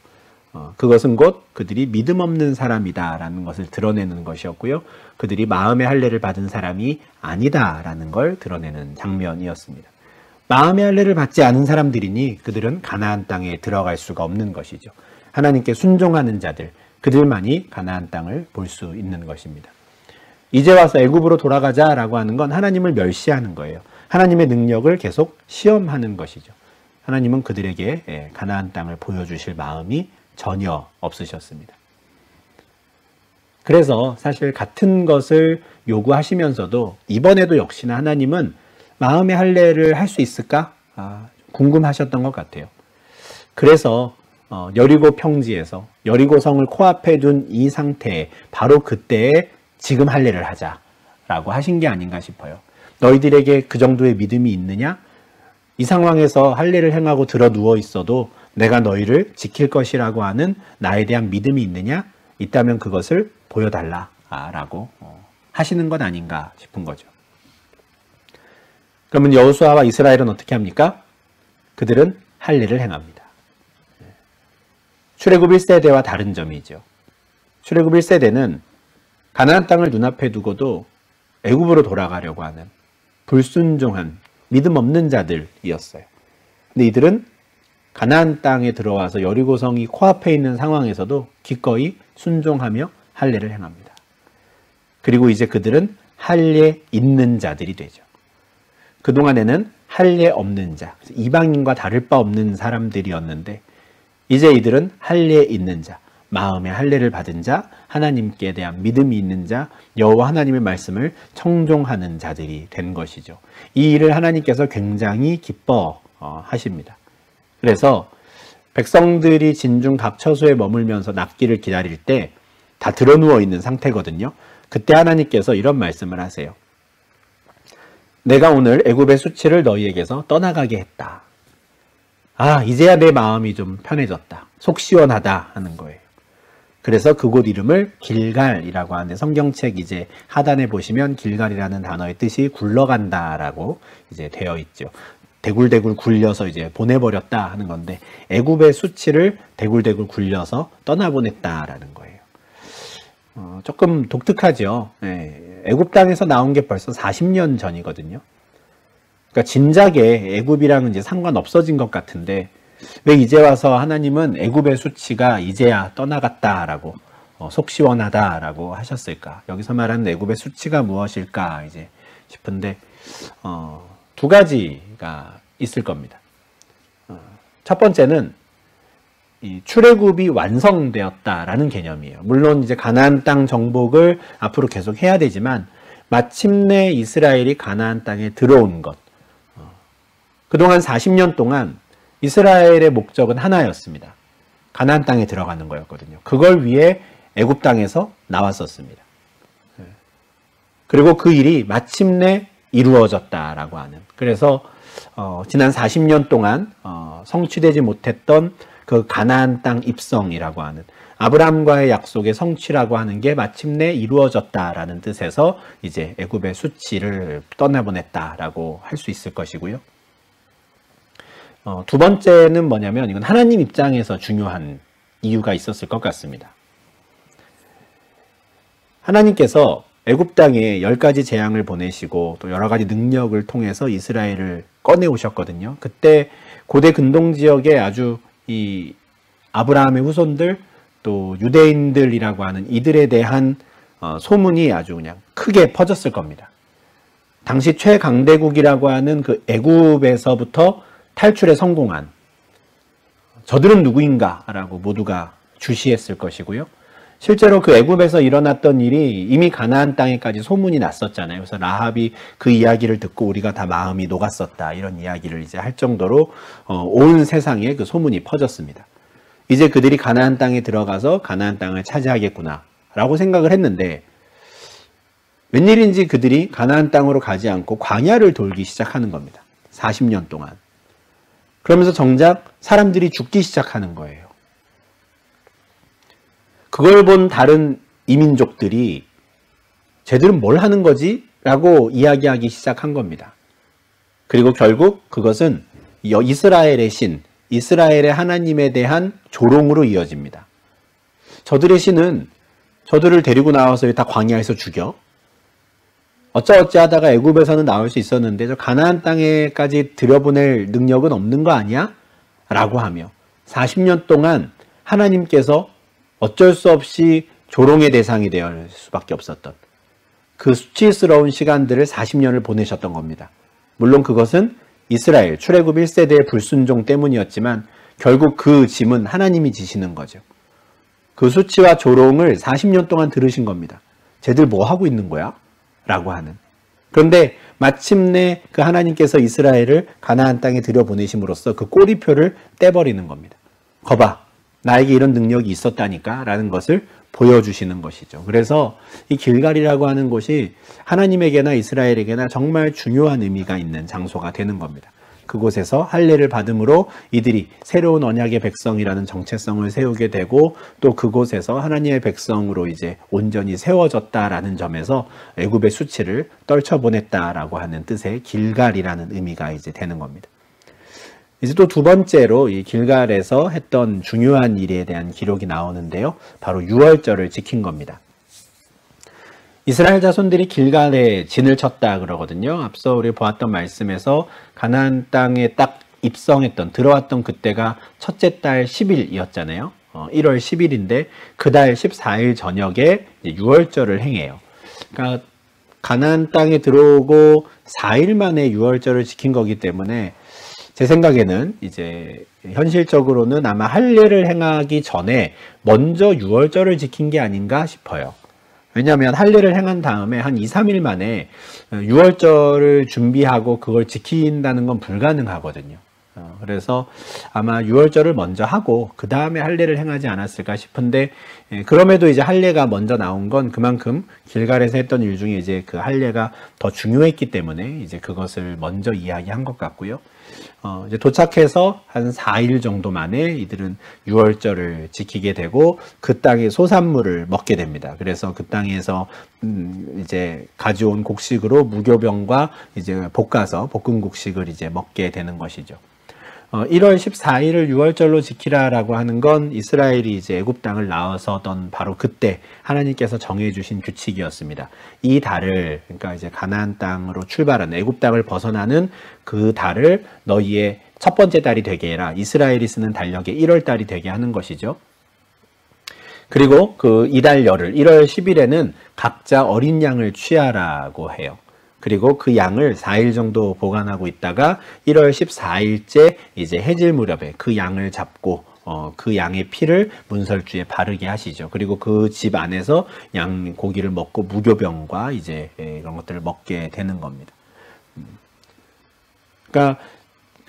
그것은 곧 그들이 믿음 없는 사람이다라는 것을 드러내는 것이었고요. 그들이 마음의 할례를 받은 사람이 아니다라는 걸 드러내는 장면이었습니다. 마음의 할례를 받지 않은 사람들이니 그들은 가나안 땅에 들어갈 수가 없는 것이죠. 하나님께 순종하는 자들, 그들만이 가나안 땅을 볼 수 있는 것입니다. 이제 와서 애굽으로 돌아가자라고 하는 건 하나님을 멸시하는 거예요. 하나님의 능력을 계속 시험하는 것이죠. 하나님은 그들에게 가나안 땅을 보여주실 마음이 전혀 없으셨습니다. 그래서 사실 같은 것을 요구하시면서도 이번에도 역시나 하나님은 마음의 할례를 할 수 있을까? 궁금하셨던 것 같아요. 그래서 여리고 평지에서 여리고 성을 코앞에 둔 이 상태에 바로 그때에 지금 할례를 하자라고 하신 게 아닌가 싶어요. 너희들에게 그 정도의 믿음이 있느냐? 이 상황에서 할례를 행하고 들어 누워 있어도 내가 너희를 지킬 것이라고 하는 나에 대한 믿음이 있느냐? 있다면 그것을 보여달라라고 하시는 건 아닌가 싶은 거죠. 그러면 여호수아와 이스라엘은 어떻게 합니까? 그들은 할례를 행합니다. 출애굽 1세대와 다른 점이죠. 출애굽 1세대는 가나안 땅을 눈앞에 두고도 애굽으로 돌아가려고 하는 불순종한 믿음 없는 자들이었어요. 근데 이들은 가나안 땅에 들어와서 여리고성이 코앞에 있는 상황에서도 기꺼이 순종하며 할례를 행합니다. 그리고 이제 그들은 할례 있는 자들이 되죠. 그동안에는 할례 없는 자, 이방인과 다를 바 없는 사람들이었는데 이제 이들은 할례 있는 자, 마음의 할례를 받은 자, 하나님께 대한 믿음이 있는 자, 여호와 하나님의 말씀을 청종하는 자들이 된 것이죠. 이 일을 하나님께서 굉장히 기뻐하십니다. 그래서 백성들이 진중 각 처소에 머물면서 낫기를 기다릴 때 다 드러누워 있는 상태거든요. 그때 하나님께서 이런 말씀을 하세요. 내가 오늘 애굽의 수치를 너희에게서 떠나가게 했다. 이제야 내 마음이 좀 편해졌다. 속 시원하다 하는 거예요. 그래서 그곳 이름을 길갈이라고 하는데 성경책 이제 하단에 보시면 길갈이라는 단어의 뜻이 굴러간다라고 이제 되어 있죠. 대굴대굴 굴려서 이제 보내버렸다 하는 건데 애굽의 수치를 대굴대굴 굴려서 떠나보냈다라는 거예요. 조금 독특하죠. 예, 애굽 땅에서 나온 게 벌써 40년 전이거든요. 그러니까 진작에 애굽이랑은 이제 상관 없어진 것 같은데 왜 이제 와서 하나님은 애굽의 수치가 이제야 떠나갔다라고 속 시원하다라고 하셨을까? 여기서 말하는 애굽의 수치가 무엇일까 이제 싶은데 두 가지가 있을 겁니다. 첫 번째는 이 출애굽이 완성되었다라는 개념이에요. 물론 이제 가나안 땅 정복을 앞으로 계속 해야 되지만 마침내 이스라엘이 가나안 땅에 들어온 것. 그동안 40년 동안 이스라엘의 목적은 하나였습니다. 가나안 땅에 들어가는 거였거든요. 그걸 위해 애굽 땅에서 나왔었습니다. 그리고 그 일이 마침내 이루어졌다라고 하는. 그래서 지난 40년 동안 성취되지 못했던 그 가나안 땅 입성이라고 하는 아브라함과의 약속의 성취라고 하는 게 마침내 이루어졌다라는 뜻에서 이제 애굽의 수치를 떠나보냈다라고 할 수 있을 것이고요. 두 번째는 뭐냐면 이건 하나님 입장에서 중요한 이유가 있었을 것 같습니다. 하나님께서 애굽 땅에 10가지 재앙을 보내시고 또 여러 가지 능력을 통해서 이스라엘을 꺼내 오셨거든요. 그때 고대 근동 지역에 아주 이 아브라함의 후손들 또 유대인들이라고 하는 이들에 대한 소문이 아주 그냥 크게 퍼졌을 겁니다. 당시 최강대국이라고 하는 그 애굽에서부터 탈출에 성공한 저들은 누구인가라고 모두가 주시했을 것이고요. 실제로 그 애굽에서 일어났던 일이 이미 가나안 땅에까지 소문이 났었잖아요. 그래서 라합이 그 이야기를 듣고 우리가 다 마음이 녹았었다 이런 이야기를 이제 할 정도로 온 세상에 그 소문이 퍼졌습니다. 이제 그들이 가나안 땅에 들어가서 가나안 땅을 차지하겠구나라고 생각을 했는데 웬일인지 그들이 가나안 땅으로 가지 않고 광야를 돌기 시작하는 겁니다. 40년 동안. 그러면서 정작 사람들이 죽기 시작하는 거예요. 그걸 본 다른 이민족들이 쟤들은 뭘 하는 거지? 라고 이야기하기 시작한 겁니다. 그리고 결국 그것은 이스라엘의 신, 이스라엘의 하나님에 대한 조롱으로 이어집니다. 저들의 신은 저들을 데리고 나와서 다 광야에서 죽여? 어쩌어찌 하다가 애굽에서는 나올 수 있었는데 저 가나안 땅에까지 들여보낼 능력은 없는 거 아니야? 라고 하며 40년 동안 하나님께서 어쩔 수 없이 조롱의 대상이 될 수밖에 없었던 그 수치스러운 시간들을 40년을 보내셨던 겁니다. 물론 그것은 이스라엘 출애굽 1세대의 불순종 때문이었지만 결국 그 짐은 하나님이 지시는 거죠. 그 수치와 조롱을 40년 동안 들으신 겁니다. 쟤들 뭐 하고 있는 거야? 라고 하는. 그런데 마침내 그 하나님께서 이스라엘을 가나안 땅에 들여보내심으로써 그 꼬리표를 떼버리는 겁니다. 거봐. 나에게 이런 능력이 있었다니까 라는 것을 보여주시는 것이죠. 그래서 이 길갈이라고 하는 곳이 하나님에게나 이스라엘에게나 정말 중요한 의미가 있는 장소가 되는 겁니다. 그곳에서 할례를 받음으로 이들이 새로운 언약의 백성이라는 정체성을 세우게 되고 또 그곳에서 하나님의 백성으로 이제 온전히 세워졌다라는 점에서 애굽의 수치를 떨쳐보냈다라고 하는 뜻의 길갈이라는 의미가 이제 되는 겁니다. 이제 또 두 번째로 이 길갈에서 했던 중요한 일에 대한 기록이 나오는데요. 바로 유월절을 지킨 겁니다. 이스라엘 자손들이 길갈에 진을 쳤다 그러거든요. 앞서 우리 보았던 말씀에서 가나안 땅에 딱 입성했던 들어왔던 그때가 첫째 달 10일이었잖아요. 1월 10일인데 그 달 14일 저녁에 유월절을 행해요. 그러니까 가나안 땅에 들어오고 4일 만에 유월절을 지킨 거기 때문에 제 생각에는 이제 현실적으로는 아마 할례를 행하기 전에 먼저 유월절을 지킨 게 아닌가 싶어요. 왜냐하면 할례를 행한 다음에 한 2, 3일 만에 유월절을 준비하고 그걸 지킨다는 건 불가능하거든요. 그래서 아마 유월절을 먼저 하고 그 다음에 할례를 행하지 않았을까 싶은데, 그럼에도 이제 할례가 먼저 나온 건 그만큼 길갈에서 했던 일 중에 이제 그 할례가 더 중요했기 때문에 이제 그것을 먼저 이야기한 것 같고요. 이제 도착해서 한 4일 정도 만에 이들은 유월절을 지키게 되고 그 땅의 소산물을 먹게 됩니다. 그래서 그 땅에서 이제 가져온 곡식으로 무교병과 이제 볶아서 볶은 곡식을 이제 먹게 되는 것이죠. 1월 14일을 유월절로 지키라라고 하는 건 이스라엘이 이제 애굽 땅을 나서던 바로 그때 하나님께서 정해주신 규칙이었습니다. 이 달을, 그러니까 이제 가나안 땅으로 출발하는 애굽 땅을 벗어나는 그 달을 너희의 첫 번째 달이 되게 해라. 이스라엘이 쓰는 달력의 1월 달이 되게 하는 것이죠. 그리고 그 이달 열흘 1월 10일에는 각자 어린 양을 취하라고 해요. 그리고 그 양을 4일 정도 보관하고 있다가 1월 14일째 이제 해질 무렵에 그 양을 잡고 그 양의 피를 문설주에 바르게 하시죠. 그리고 그 집 안에서 양 고기를 먹고 무교병과 이제 이런 것들을 먹게 되는 겁니다. 그러니까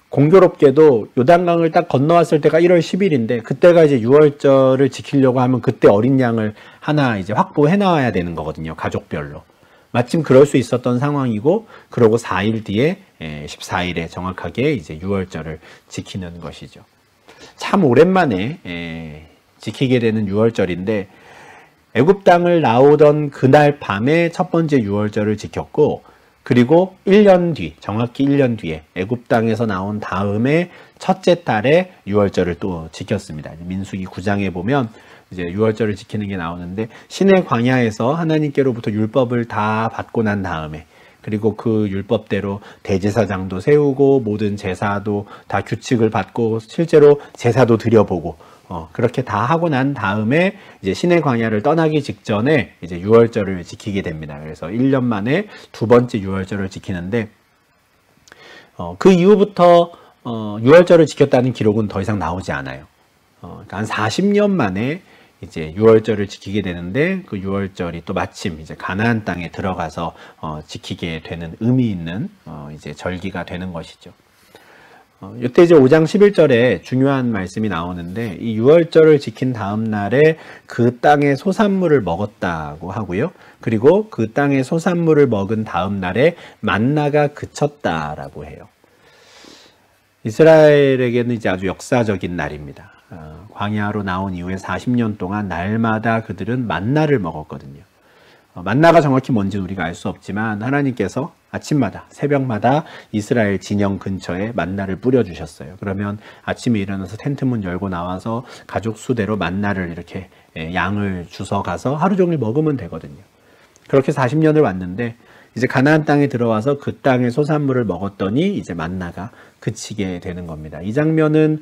공교롭게도 요단강을 딱 건너왔을 때가 1월 10일인데 그때가 이제 유월절을 지키려고 하면 그때 어린 양을 하나 이제 확보해 놔야 되는 거거든요. 가족별로. 마침 그럴 수 있었던 상황이고, 그러고 4일 뒤에 14일에 정확하게 이제 유월절을 지키는 것이죠. 참 오랜만에 지키게 되는 유월절인데, 애굽 땅을 나오던 그날 밤에 첫 번째 유월절을 지켰고, 그리고 1년 뒤, 정확히 1년 뒤에 애굽 땅에서 나온 다음에 첫째 달에 유월절을 또 지켰습니다. 민수기 9장에 보면 이제 유월절을 지키는 게 나오는데, 시내 광야에서 하나님께로부터 율법을 다 받고 난 다음에, 그리고 그 율법대로 대제사장도 세우고 모든 제사도 다 규칙을 받고 실제로 제사도 드려보고 그렇게 다 하고 난 다음에 이제 시내 광야를 떠나기 직전에 이제 유월절을 지키게 됩니다. 그래서 1년 만에 두 번째 유월절을 지키는데, 그 이후부터 유월절을 지켰다는 기록은 더 이상 나오지 않아요. 그러니까 한 40년 만에 이제 유월절을 지키게 되는데, 그 유월절이 또 마침 이제 가나안 땅에 들어가서 지키게 되는 의미 있는 이제 절기가 되는 것이죠. 이때 이제 5장 11절에 중요한 말씀이 나오는데, 이 유월절을 지킨 다음 날에 그 땅의 소산물을 먹었다고 하고요. 그리고 그 땅의 소산물을 먹은 다음 날에 만나가 그쳤다라고 해요. 이스라엘에게는 이제 아주 역사적인 날입니다. 광야로 나온 이후에 40년 동안 날마다 그들은 만나를 먹었거든요. 만나가 정확히 뭔지는 우리가 알 수 없지만 하나님께서 아침마다, 새벽마다 이스라엘 진영 근처에 만나를 뿌려주셨어요. 그러면 아침에 일어나서 텐트 문 열고 나와서 가족 수대로 만나를 이렇게 양을 주워 가서 하루 종일 먹으면 되거든요. 그렇게 40년을 왔는데, 이제 가나안 땅에 들어와서 그 땅의 소산물을 먹었더니 이제 만나가 그치게 되는 겁니다. 이 장면은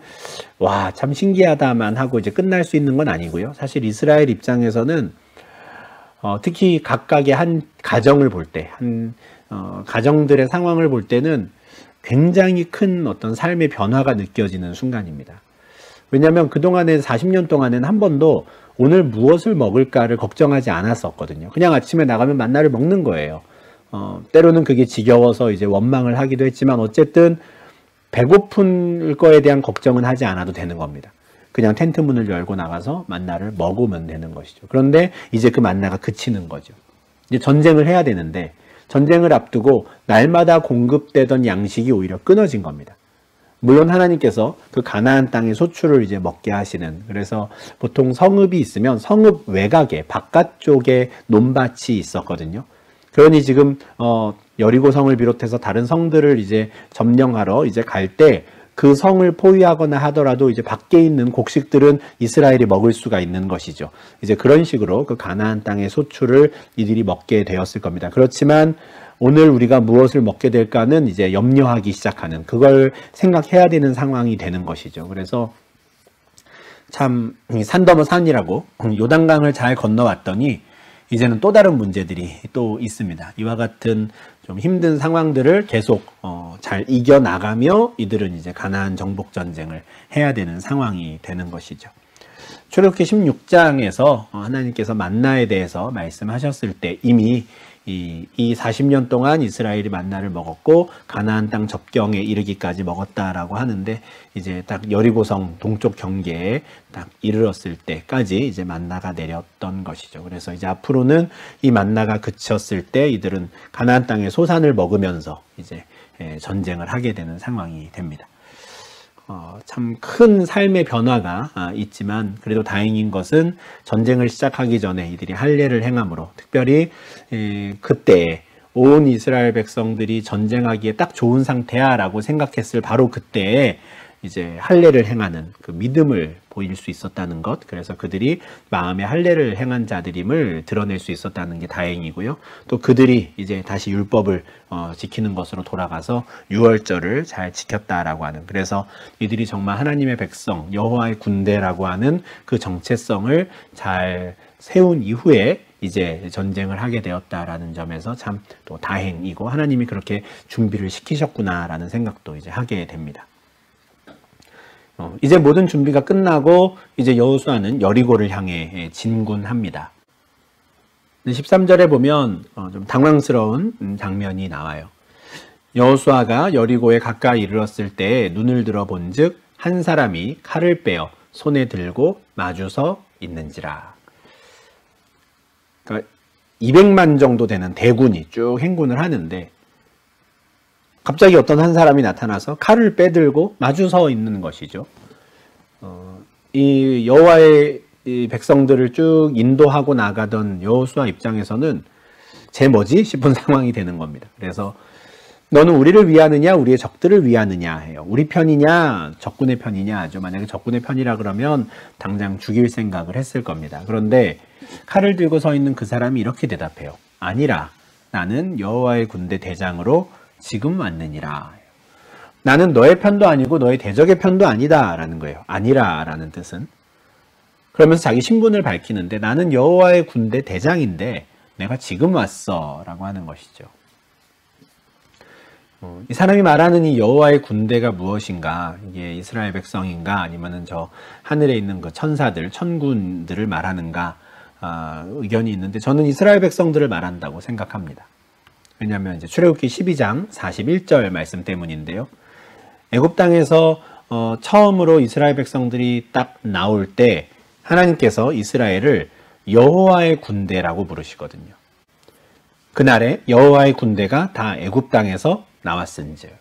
와, 참 신기하다만 하고 이제 끝날 수 있는 건 아니고요. 사실 이스라엘 입장에서는 특히 각각의 한 가정을 볼 때, 가정들의 상황을 볼 때는 굉장히 큰 어떤 삶의 변화가 느껴지는 순간입니다. 왜냐하면 그동안에 40년 동안은 한 번도 오늘 무엇을 먹을까를 걱정하지 않았었거든요. 그냥 아침에 나가면 만나를 먹는 거예요. 때로는 그게 지겨워서 이제 원망을 하기도 했지만 어쨌든 배고플 거에 대한 걱정은 하지 않아도 되는 겁니다. 그냥 텐트 문을 열고 나가서 만나를 먹으면 되는 것이죠. 그런데 이제 그 만나가 그치는 거죠. 이제 전쟁을 해야 되는데, 전쟁을 앞두고 날마다 공급되던 양식이 오히려 끊어진 겁니다. 물론 하나님께서 그 가나안 땅의 소출을 이제 먹게 하시는, 그래서 보통 성읍이 있으면 성읍 외곽에 바깥쪽에 논밭이 있었거든요. 그러니 지금 여리고 성을 비롯해서 다른 성들을 이제 점령하러 이제 갈 때 그 성을 포위하거나 하더라도 이제 밖에 있는 곡식들은 이스라엘이 먹을 수가 있는 것이죠. 이제 그런 식으로 그 가나안 땅의 소출을 이들이 먹게 되었을 겁니다. 그렇지만 오늘 우리가 무엇을 먹게 될까는 이제 염려하기 시작하는, 그걸 생각해야 되는 상황이 되는 것이죠. 그래서 참 산 넘어 산이라고 요단강을 잘 건너왔더니 이제는 또 다른 문제들이 또 있습니다. 이와 같은 좀 힘든 상황들을 계속 잘 이겨나가며 이들은 이제 가나안 정복 전쟁을 해야 되는 상황이 되는 것이죠. 출애굽기 16장에서 하나님께서 만나에 대해서 말씀하셨을 때 이미 이 40년 동안 이스라엘이 만나를 먹었고 가나안 땅 접경에 이르기까지 먹었다라고 하는데 이제 딱 여리고성 동쪽 경계에 딱 이르렀을 때까지 이제 만나가 내렸던 것이죠. 그래서 이제 앞으로는 이 만나가 그쳤을 때 이들은 가나안 땅의 소산을 먹으면서 이제 전쟁을 하게 되는 상황이 됩니다. 참 큰 삶의 변화가 있지만 그래도 다행인 것은 전쟁을 시작하기 전에 이들이 할례를 행함으로 특별히 그때에 온 이스라엘 백성들이 전쟁하기에 딱 좋은 상태야 라고 생각했을 바로 그때에 이제 할례를 행하는 그 믿음을 보일 수 있었다는 것, 그래서 그들이 마음에 할례를 행한 자들임을 드러낼 수 있었다는 게 다행이고요. 또 그들이 이제 다시 율법을 지키는 것으로 돌아가서 유월절을 잘 지켰다라고 하는, 그래서 이들이 정말 하나님의 백성, 여호와의 군대라고 하는 그 정체성을 잘 세운 이후에 이제 전쟁을 하게 되었다라는 점에서 참 또 다행이고 하나님이 그렇게 준비를 시키셨구나라는 생각도 이제 하게 됩니다. 이제 모든 준비가 끝나고 이제 여호수아는 여리고를 향해 진군합니다. 13절에 보면 좀 당황스러운 장면이 나와요. 여호수아가 여리고에 가까이 이르렀을 때 눈을 들어 본즉 한 사람이 칼을 빼어 손에 들고 마주서 있는지라. 그러니까 200만 정도 되는 대군이 쭉 행군을 하는데 갑자기 어떤 한 사람이 나타나서 칼을 빼들고 마주 서 있는 것이죠. 이 여호와의 이 백성들을 쭉 인도하고 나가던 여호수아 입장에서는 쟤 뭐지 싶은 상황이 되는 겁니다. 그래서 너는 우리를 위하느냐 우리의 적들을 위하느냐 해요. 우리 편이냐 적군의 편이냐 하죠. 만약에 적군의 편이라 그러면 당장 죽일 생각을 했을 겁니다. 그런데 칼을 들고 서 있는 그 사람이 이렇게 대답해요. 아니라 나는 여호와의 군대 대장으로 지금 왔느니라. 나는 너의 편도 아니고 너의 대적의 편도 아니다 라는 거예요. 아니라 라는 뜻은. 그러면서 자기 신분을 밝히는데 나는 여호와의 군대 대장인데 내가 지금 왔어 라고 하는 것이죠. 이 사람이 말하는 이 여호와의 군대가 무엇인가, 이게 이스라엘 백성인가 아니면은 저 하늘에 있는 그 천사들, 천군들을 말하는가 의견이 있는데 저는 이스라엘 백성들을 말한다고 생각합니다. 왜냐하면 이제 출애굽기 12장 41절 말씀 때문인데요. 애굽 땅에서 처음으로 이스라엘 백성들이 딱 나올 때 하나님께서 이스라엘을 여호와의 군대라고 부르시거든요. 그날에 여호와의 군대가 다 애굽 땅에서 나왔은즉.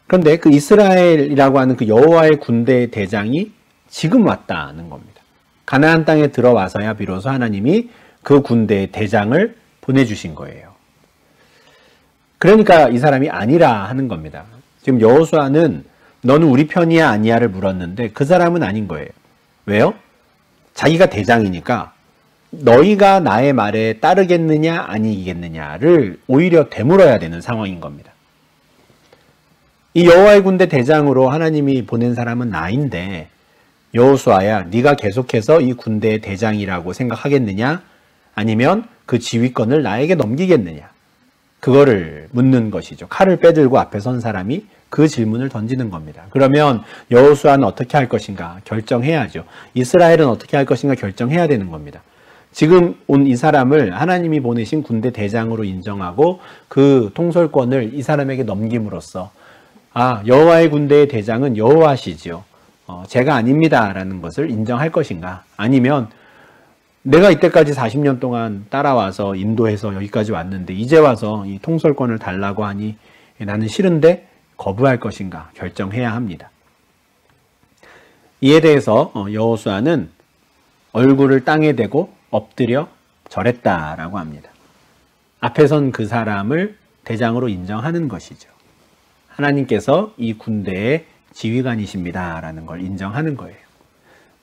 그런데 그 이스라엘이라고 하는 그 여호와의 군대의 대장이 지금 왔다는 겁니다. 가나안 땅에 들어와서야 비로소 하나님이 그 군대의 대장을 보내주신 거예요. 그러니까 이 사람이 아니라 하는 겁니다. 지금 여호수아는 너는 우리 편이야 아니야를 물었는데 그 사람은 아닌 거예요. 왜요? 자기가 대장이니까 너희가 나의 말에 따르겠느냐 아니겠느냐를 오히려 되물어야 되는 상황인 겁니다. 이 여호와의 군대 대장으로 하나님이 보낸 사람은 나인데 여호수아야 네가 계속해서 이 군대의 대장이라고 생각하겠느냐 아니면 그 지휘권을 나에게 넘기겠느냐, 그거를 묻는 것이죠. 칼을 빼들고 앞에 선 사람이 그 질문을 던지는 겁니다. 그러면 여호수아는 어떻게 할 것인가 결정해야죠. 이스라엘은 어떻게 할 것인가 결정해야 되는 겁니다. 지금 온 이 사람을 하나님이 보내신 군대 대장으로 인정하고 그 통솔권을 이 사람에게 넘김으로써 여호와의 군대의 대장은 여호와시지요. 제가 아닙니다 라는 것을 인정할 것인가, 아니면 내가 이때까지 40년 동안 따라와서 인도해서 여기까지 왔는데 이제 와서 이 통솔권을 달라고 하니 나는 싫은데 거부할 것인가 결정해야 합니다. 이에 대해서 여호수아는 얼굴을 땅에 대고 엎드려 절했다라고 합니다. 앞에 선 그 사람을 대장으로 인정하는 것이죠. 하나님께서 이 군대의 지휘관이십니다 라는 걸 인정하는 거예요.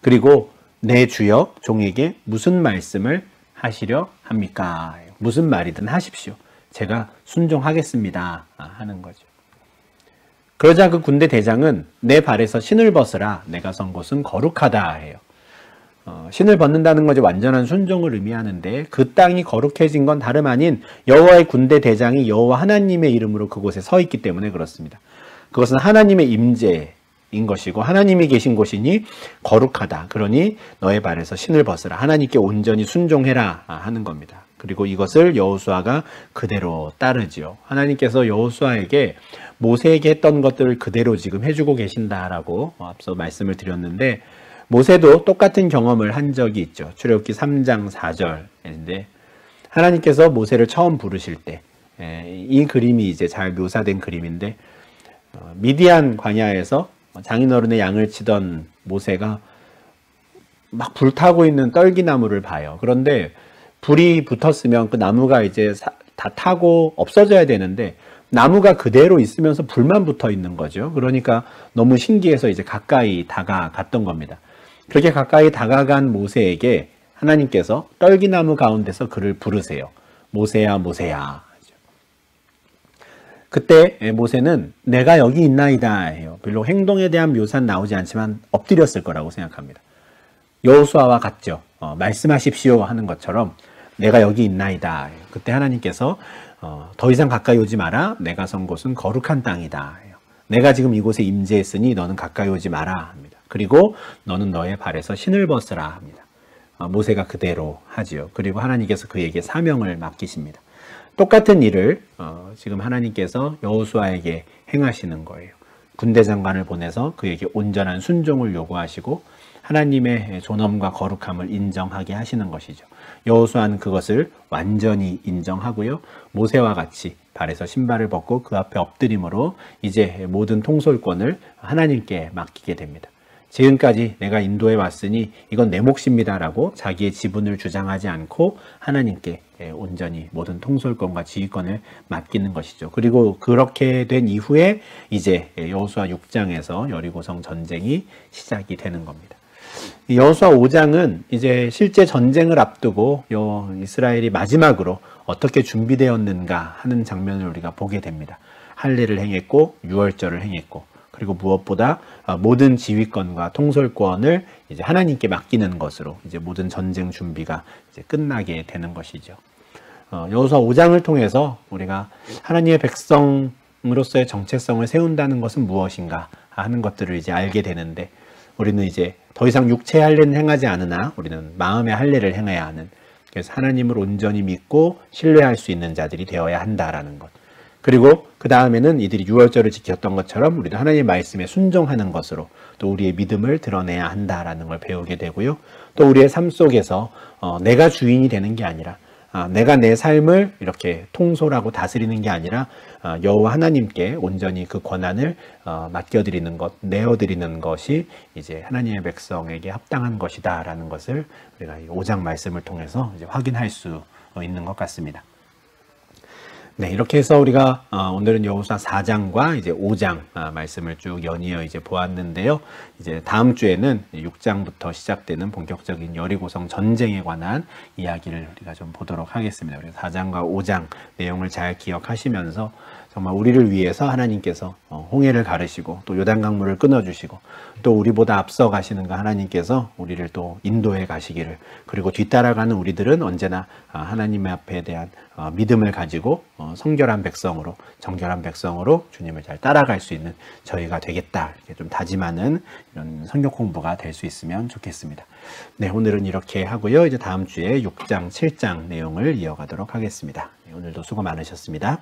그리고 내 주여 종에게 무슨 말씀을 하시려 합니까? 무슨 말이든 하십시오. 제가 순종하겠습니다 하는 거죠. 그러자 그 군대 대장은 내 발에서 신을 벗으라 내가 선 곳은 거룩하다 해요. 신을 벗는다는 것이 완전한 순종을 의미하는데 그 땅이 거룩해진 건 다름 아닌 여호와의 군대 대장이 여호와 하나님의 이름으로 그곳에 서 있기 때문에 그렇습니다. 그것은 하나님의 임재인 것이고 하나님이 계신 곳이니 거룩하다. 그러니 너의 발에서 신을 벗으라. 하나님께 온전히 순종해라 하는 겁니다. 그리고 이것을 여호수아가 그대로 따르지요. 하나님께서 여호수아에게 모세에게 했던 것들을 그대로 지금 해주고 계신다라고 앞서 말씀을 드렸는데, 모세도 똑같은 경험을 한 적이 있죠. 출애굽기 3장 4절인데 하나님께서 모세를 처음 부르실 때, 이 그림이 이제 잘 묘사된 그림인데, 미디안 광야에서 장인어른의 양을 치던 모세가 막 불타고 있는 떨기나무를 봐요. 그런데 불이 붙었으면 그 나무가 이제 다 타고 없어져야 되는데 나무가 그대로 있으면서 불만 붙어 있는 거죠. 그러니까 너무 신기해서 이제 가까이 다가갔던 겁니다. 그렇게 가까이 다가간 모세에게 하나님께서 떨기나무 가운데서 그를 부르세요. 모세야, 모세야. 그때 모세는 내가 여기 있나이다 해요. 별로 행동에 대한 묘사는 나오지 않지만 엎드렸을 거라고 생각합니다. 여호수아와 같죠. 말씀하십시오 하는 것처럼 내가 여기 있나이다. 그때 하나님께서 더 이상 가까이 오지 마라. 내가 선 곳은 거룩한 땅이다. 내가 지금 이곳에 임재했으니 너는 가까이 오지 마라 합니다. 그리고 너는 너의 발에서 신을 벗으라 합니다. 모세가 그대로 하지요. 그리고 하나님께서 그에게 사명을 맡기십니다. 똑같은 일을 지금 하나님께서 여호수아에게 행하시는 거예요. 군대 장관을 보내서 그에게 온전한 순종을 요구하시고 하나님의 존엄과 거룩함을 인정하게 하시는 것이죠. 여호수아는 그것을 완전히 인정하고요. 모세와 같이 발에서 신발을 벗고 그 앞에 엎드림으로 이제 모든 통솔권을 하나님께 맡기게 됩니다. 지금까지 내가 인도해 왔으니 이건 내 몫입니다라고 자기의 지분을 주장하지 않고 하나님께 온전히 모든 통솔권과 지휘권을 맡기는 것이죠. 그리고 그렇게 된 이후에 이제 여호수아 6장에서 여리고성 전쟁이 시작이 되는 겁니다. 여호수아 5장은 이제 실제 전쟁을 앞두고 이스라엘이 마지막으로 어떻게 준비되었는가 하는 장면을 우리가 보게 됩니다. 할례를 행했고 유월절을 행했고, 그리고 무엇보다 모든 지휘권과 통솔권을 이제 하나님께 맡기는 것으로 이제 모든 전쟁 준비가 이제 끝나게 되는 것이죠. 여호수아 5장을 통해서 우리가 하나님의 백성으로서의 정체성을 세운다는 것은 무엇인가 하는 것들을 이제 알게 되는데, 우리는 이제 더 이상 육체의 할례는 행하지 않으나 우리는 마음의 할례를 행해야 하는, 그래서 하나님을 온전히 믿고 신뢰할 수 있는 자들이 되어야 한다라는 것. 그리고 그 다음에는 이들이 유월절을 지켰던 것처럼 우리도 하나님의 말씀에 순종하는 것으로 또 우리의 믿음을 드러내야 한다라는 걸 배우게 되고요. 또 우리의 삶 속에서 내가 주인이 되는 게 아니라 내가 내 삶을 이렇게 통솔하고 다스리는 게 아니라 여호와 하나님께 온전히 그 권한을 맡겨드리는 것, 내어드리는 것이 이제 하나님의 백성에게 합당한 것이다라는 것을 우리가 이 5장 말씀을 통해서 이제 확인할 수 있는 것 같습니다. 네, 이렇게 해서 우리가 오늘은 여호수아 4장과 이제 5장 말씀을 쭉 연이어 이제 보았는데요. 이제 다음 주에는 6장부터 시작되는 본격적인 여리고성 전쟁에 관한 이야기를 우리가 좀 보도록 하겠습니다. 그래서 4장과 5장 내용을 잘 기억하시면서 정말 우리를 위해서 하나님께서 홍해를 가르시고 또 요단강물을 끊어주시고 또 우리보다 앞서 가시는 그 하나님께서 우리를 또 인도해 가시기를, 그리고 뒤따라가는 우리들은 언제나 하나님의 앞에 대한 믿음을 가지고 성결한 백성으로, 정결한 백성으로 주님을 잘 따라갈 수 있는 저희가 되겠다, 이렇게 좀 다짐하는 이런 성경 공부가 될 수 있으면 좋겠습니다. 네, 오늘은 이렇게 하고요. 이제 다음 주에 6장, 7장 내용을 이어가도록 하겠습니다. 오늘도 수고 많으셨습니다.